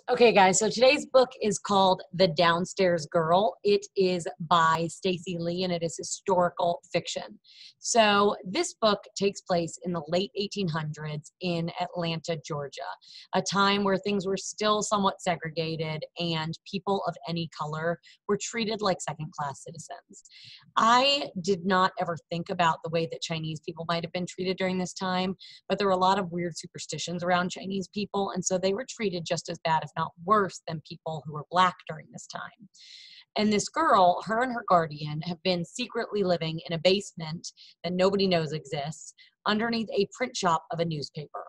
Okay, guys, so today's book is called The Downstairs Girl. It is by Stacey Lee and it is historical fiction. So, this book takes place in the late 1800s in Atlanta, Georgia, a time where things were still somewhat segregated and people of any color were treated like second class citizens. I did not ever think about the way that Chinese people might have been treated during this time, but there were a lot of weird superstitions around Chinese people, and so they were treated just as bad, if not worse, than people who were Black during this time. And this girl, her and her guardian, have been secretly living in a basement that nobody knows exists underneath a print shop of a newspaper.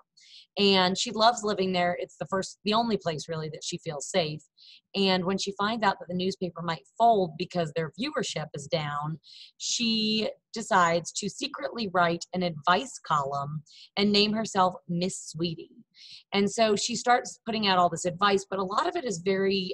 And she loves living there. It's the only place really that she feels safe. And when she finds out that the newspaper might fold because their viewership is down, she decides to secretly write an advice column and name herself Miss Sweetie. And so she starts putting out all this advice, but a lot of it is very,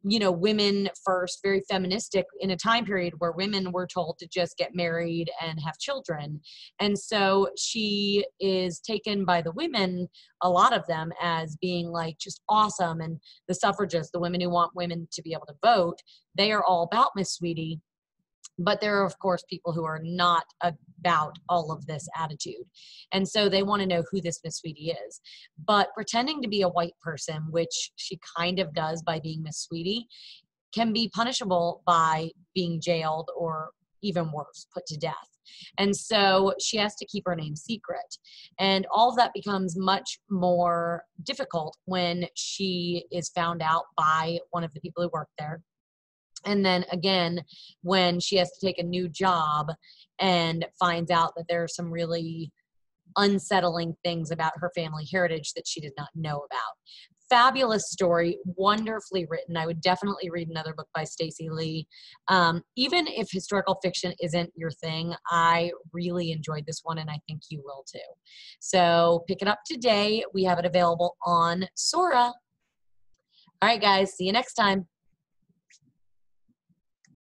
women first, very feministic in a time period where women were told to just get married and have children. And so she is taken by the women, a lot of them, as being like just awesome. And the suffragists, the women who want women to be able to vote, they are all about Miss Sweetie. But there are, of course, people who are not about all of this attitude. And so they want to know who this Miss Sweetie is. But pretending to be a white person, which she kind of does by being Miss Sweetie, can be punishable by being jailed or even worse, put to death. And so she has to keep her name secret. And all of that becomes much more difficult when she is found out by one of the people who work there. And then again, when she has to take a new job and finds out that there are some really unsettling things about her family heritage that she did not know about. Fabulous story, wonderfully written. I would definitely read another book by Stacey Lee. Even if historical fiction isn't your thing, I really enjoyed this one and I think you will too. So pick it up today. We have it available on Sora. All right, guys, see you next time.